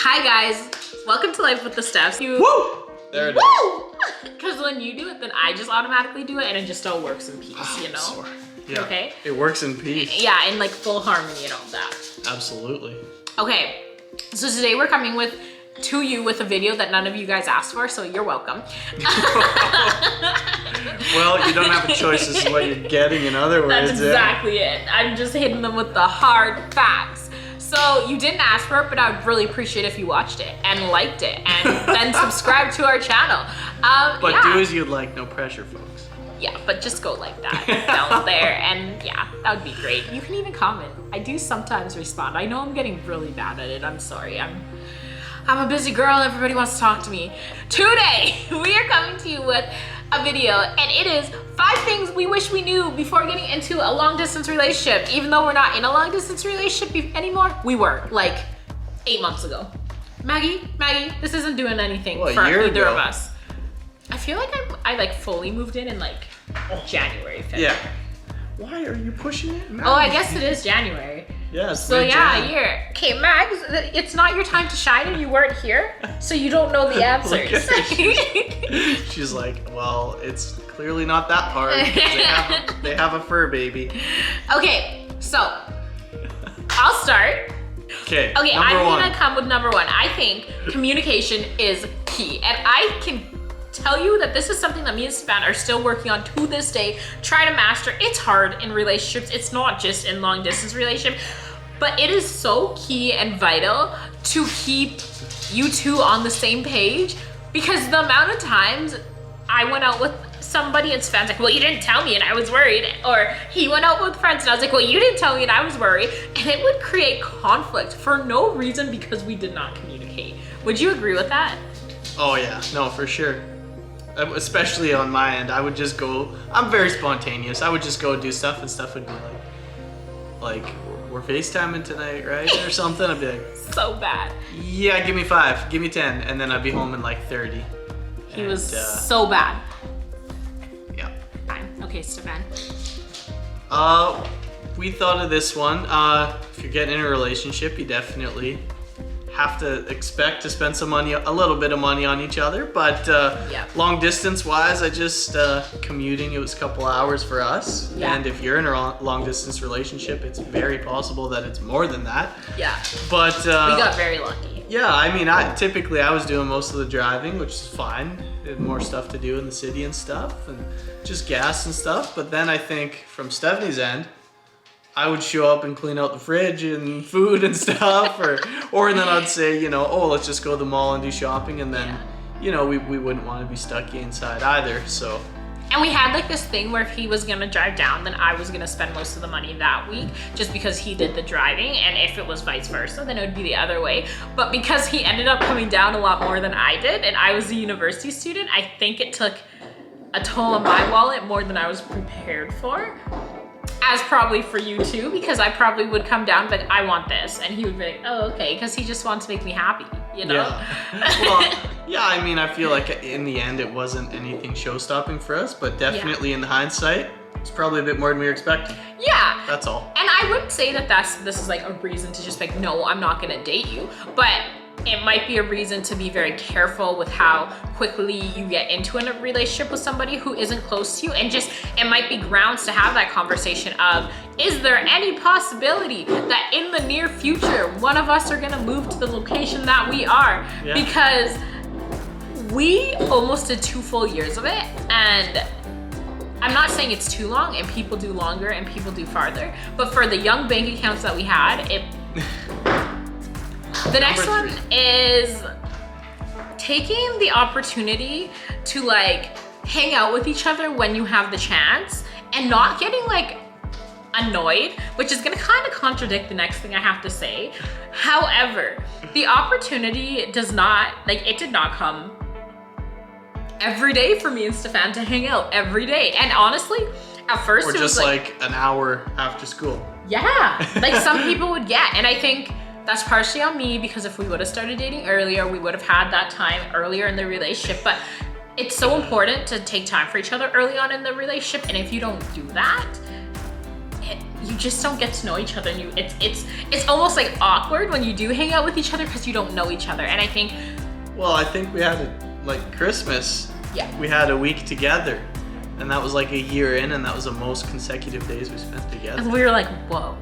Hi guys, welcome to Life with the Stephs. Woo! There it is. Woo! Because when you do it, then I just automatically do it and it just all works in peace, you know? Sorry. Yeah. Okay? It works in peace. Yeah, in like full harmony and all that. Absolutely. Okay, so today we're coming to you with a video that none of you guys asked for, so you're welcome. Well, you don't have a choice. This is what you're getting, in other words. That's exactly it. I'm just hitting them with the hard facts. So you didn't ask for it, but I would really appreciate if you watched it and liked it and then subscribe to our channel. But yeah. do as you'd like, no pressure, folks. Yeah, but just go like that down there, and yeah, that would be great. You can even comment. I do sometimes respond. I know I'm getting really bad at it. I'm sorry. I'm a busy girl. Everybody wants to talk to me. Today, we are coming to you with a video, and it is 5 things we wish we knew before getting into a long distance relationship. Even though we're not in a long distance relationship anymore, we were like 8 months ago. Maggie, this isn't doing anything Well, for a year either ago. of us. I feel like I like fully moved in like January, February. Yeah. Why are you pushing it now? Oh, I guess it is January. Yes. So yeah, a year. Okay, Mags, it's not your time to shine and you weren't here, so you don't know the answers. She's like, well, it's clearly not that hard. They have a fur baby. Okay, so I'll start. Okay, Okay, I'm number gonna one. come with number 1. I think communication is key, and I can tell you that this is something that me and Stefan are still working on to this day. Try to master. It's hard in relationships. It's not just in long distance relationship, but it is so key and vital to keep you two on the same page, because the amount of times I went out with somebody and Stefan's like, well, you didn't tell me and I was worried, or he went out with friends and I was like, well, you didn't tell me and I was worried, and it would create conflict for no reason because we did not communicate. Would you agree with that? Oh yeah, no, for sure. Especially on my end, I would just go, I'm very spontaneous. I would just go do stuff and stuff would be like, we're FaceTiming tonight, right? Or something. I'd be like, So bad. yeah, give me 5, give me 10. And then I'd be home in like 30. He was so bad. Yeah. Fine. Okay, Stefan. We thought of this one. If you're getting in a relationship, you definitely have to expect to spend some money, a little bit of money on each other. But Yeah. long distance wise, I just commuting, it was a couple hours for us. Yeah. And if you're in a long distance relationship, it's very possible that it's more than that. Yeah. But We got very lucky. yeah, I mean, I was doing most of the driving, which is fine. Had more stuff to do in the city and stuff, and just gas and stuff. But then I think from Stephanie's end, I would show up and clean out the fridge and food and stuff, or then I'd say, oh, let's just go to the mall and do shopping, and then, we wouldn't want to be stuck inside either. So And we had like this thing where if he was gonna drive down, then I was gonna spend most of the money that week just because he did the driving, and if it was vice versa, then it would be the other way. But because he ended up coming down a lot more than I did, and I was a university student, I think it took a toll on my wallet more than I was prepared for. As probably for you too, because I probably would come down but I want this, and he would be like, oh, okay, because he just wants to make me happy, you know? yeah. Well, yeah, I mean, I feel like in the end it wasn't anything show-stopping for us, but definitely in hindsight, it's probably a bit more than we were expecting. Yeah. That's all. And I wouldn't say that this is like a reason to just like, no, I'm not gonna date you, but it might be a reason to be very careful with how quickly you get into a relationship with somebody who isn't close to you, and just, it might be grounds to have that conversation of, is there any possibility that in the near future, one of us are gonna move to the location that we are? Yeah. Because we almost did 2 full years of it, and I'm not saying it's too long, and people do longer and people do farther, but for the young bank accounts that we had, the next one is taking the opportunity to like hang out with each other when you have the chance, and not getting like annoyed, which is gonna kind of contradict the next thing I have to say. However, the opportunity it did not come every day for me and Stefan to hang out every day. And honestly, at first Or it was just like an hour after school. yeah, like some people would get, and I think that's partially on me, because if we would have started dating earlier, we would have had that time earlier in the relationship. But it's so important to take time for each other early on in the relationship, and if you don't do that, you just don't get to know each other, and it's almost like awkward when you do hang out with each other because you don't know each other. And I think, Well, I think we had like Christmas. yeah, We had a week together, and that was like a year in, and that was the most consecutive days we spent together. and we were like, whoa.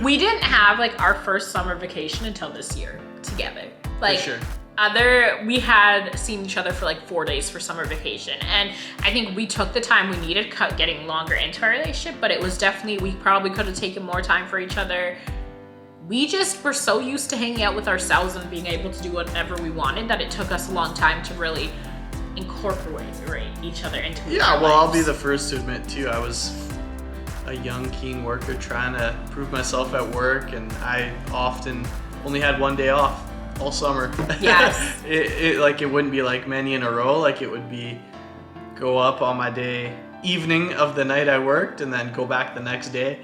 We didn't have like our first summer vacation until this year together. Like, For sure. we had seen each other for like 4 days for summer vacation, and I think we took the time we needed getting longer into our relationship, but it was definitely, we probably could have taken more time for each other. We just were so used to hanging out with ourselves and being able to do whatever we wanted that it took us a long time to really incorporate each other into Yeah, our well, I'll lives. be the first to admit too, I was a young, keen worker trying to prove myself at work, and I often only had one day off all summer. Yes. it wouldn't be like many in a row. Like it would be go up on my evening of the night I worked, and then go back the next day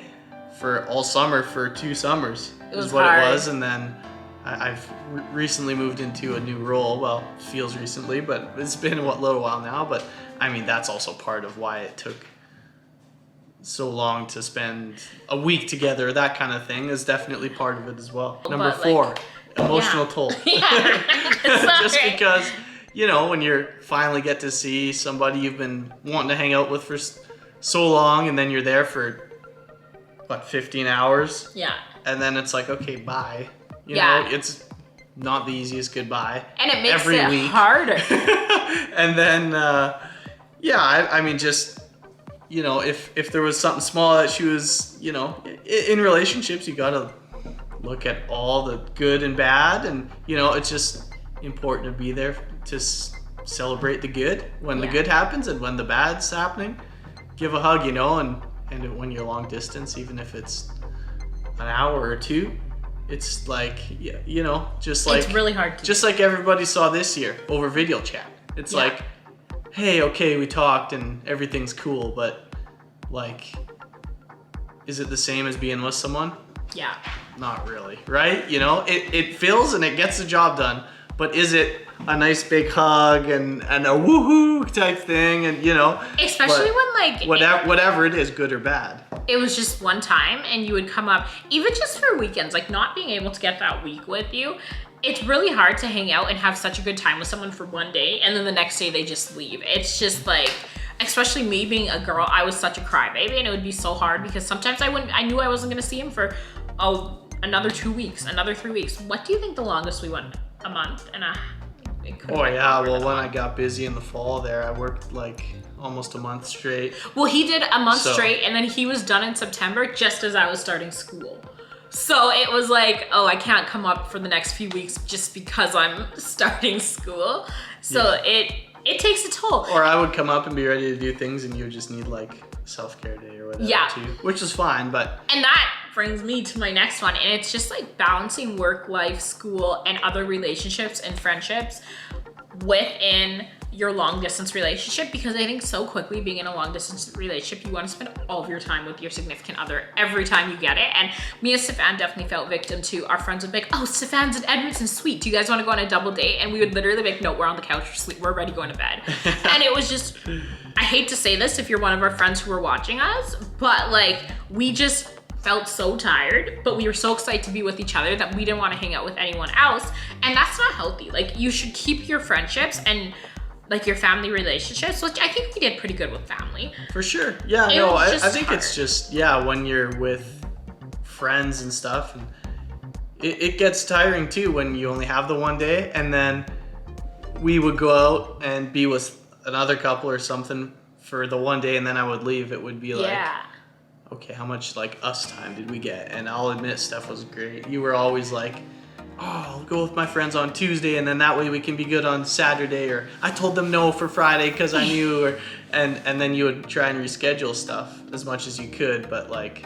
for all summer for 2 summers. It was is what hard. it was, and then I've recently moved into a new role. Well, feels recently, but it's been a little while now. But I mean, that's also part of why it took so long to spend a week together. That kind of thing is definitely part of it as well. Number But, 4, like, emotional yeah. toll. Yeah. Just Sorry. because, you know, when you finally get to see somebody you've been wanting to hang out with for so long, and then you're there for, 15 hours? Yeah. And then it's like, okay, bye. You Yeah. know, it's not the easiest goodbye. And it makes every it week. harder. And then, I mean, just, you know, if there was something small that she was, you know, in relationships, you gotta look at all the good and bad, and, you know, it's just important to be there to celebrate the good when the Yeah. good happens, and when the bad's happening, give a hug, you know, and when you're long distance, even if it's an hour or 2, it's like, you know, just like, It's really hard to just like everybody saw this year over video chat. It's Yeah. like, hey, okay, we talked and everything's cool, but like, is it the same as being with someone? Yeah. Not really, right? You know, it feels and it gets the job done, but is it a nice big hug and a woohoo type thing, and you know, Especially but when like whatever it is, good or bad. it was just one time and you would come up, even just for weekends, like not being able to get that week with you. It's really hard to hang out and have such a good time with someone for one day, and then the next day they just leave. It's just like, especially me being a girl, I was such a crybaby, and it would be so hard because sometimes I knew I wasn't gonna see him for another 2 weeks, another 3 weeks. What do you think the longest we went? A month and a it could Oh have yeah, longer well than a when I month. got busy in the fall there, I worked like almost a month straight. Well, he did a month So- straight, and then he was done in September just as I was starting school. So it was like, oh, I can't come up for the next few weeks just because I'm starting school. So it takes a toll. Or I would come up and be ready to do things, and you would just need like self-care day or whatever Yeah. too, which is fine. But And that brings me to my next one, and it's just like balancing work, life, school, and other relationships and friendships within your long distance relationship, because I think so quickly being in a long distance relationship, you want to spend all of your time with your significant other every time you get it. And me and Stefan definitely fell victim to our friends would be like, oh, Stefan's in Edmonton, sweet. Do you guys want to go on a double date? And we would literally be like, no, we're on the couch, we're ready going to bed. And it was just, I hate to say this if you're one of our friends who are watching us, but like we just felt so tired, but we were so excited to be with each other that we didn't want to hang out with anyone else. And that's not healthy. Like you should keep your friendships and like your family relationships, which I think we did pretty good with family. for sure, yeah, It no, was I just think it's hard. just when you're with friends and stuff, and it gets tiring too when you only have the one day, and then we would go out and be with another couple or something for the one day, and then I would leave. It would be like, Yeah. okay, how much like us time did we get? And I'll admit, Steph was great. You were always like, oh, I'll go with my friends on Tuesday, and then that way we can be good on Saturday, or I told them no for Friday because I knew, or and then you would try and reschedule stuff as much as you could, but like,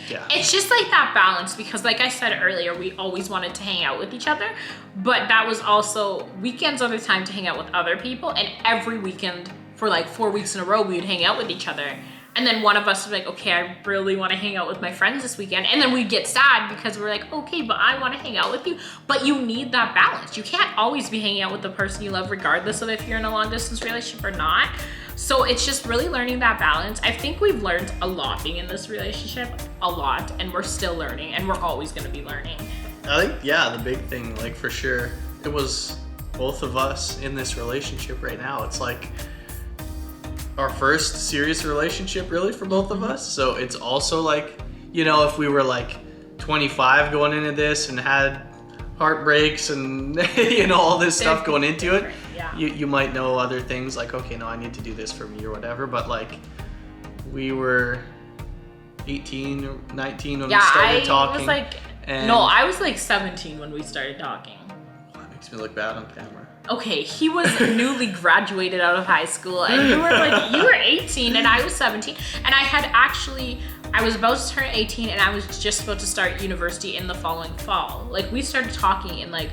yeah. It's just like that balance, because like I said earlier, we always wanted to hang out with each other, but that was also weekends are the time to hang out with other people, and every weekend for like 4 weeks in a row we would hang out with each other. And then one of us was like, okay, I really want to hang out with my friends this weekend. And then we get sad because we're like, okay, but I want to hang out with you. But you need that balance. You can't always be hanging out with the person you love, regardless of if you're in a long distance relationship or not. So it's just really learning that balance. I think we've learned a lot being in this relationship, a lot, and we're still learning, and we're always gonna be learning. I think, yeah, the big thing, like for sure, it was both of us in this relationship right now. It's like our first serious relationship really for both of us. So it's also like, you know, if we were like 25 going into this and had heartbreaks and you know, all this stuff going into it, Yeah. you might know other things like, okay, no, I need to do this for me or whatever. But like we were 18 or 19 when we started talking. Was like, and no, I was like 17 when we started talking. that makes me look bad on camera. Okay, he was newly graduated out of high school, and you were 18 and I was 17, and I was about to turn 18 and I was just about to start university in the following fall. Like we started talking in like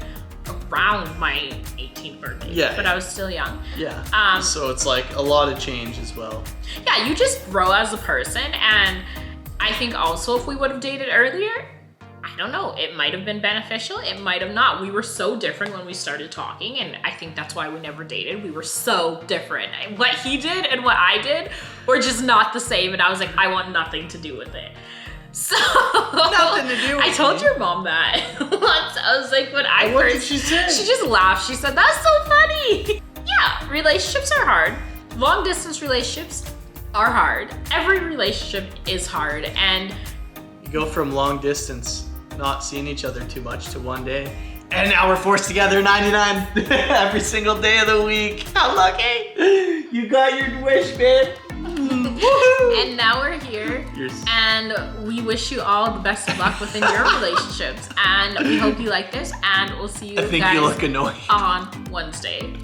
around my 18th birthday. Yeah. But I was still young. Yeah. So it's like a lot of change as well. Yeah, you just grow as a person, and I think also if we would have dated earlier, I don't know, it might have been beneficial, it might have not. We were so different when we started talking, and I think that's why we never dated. We were so different. What he did and what I did were just not the same, and I was like, I want nothing to do with it. So Nothing to do with I told me. your mom that once. I was like, when I What first, did she say? She just laughed. She said, that's so funny. Yeah, relationships are hard. Long distance relationships are hard. Every relationship is hard, and You go from long distance, not seeing each other too much, to one day, and now we're forced together 99 every single day of the week. How lucky! You got your wish, man. Woohoo! and now we're here. And we wish you all the best of luck within your relationships. And we hope you like this. And we'll see you I think guys you look annoying. on Wednesday.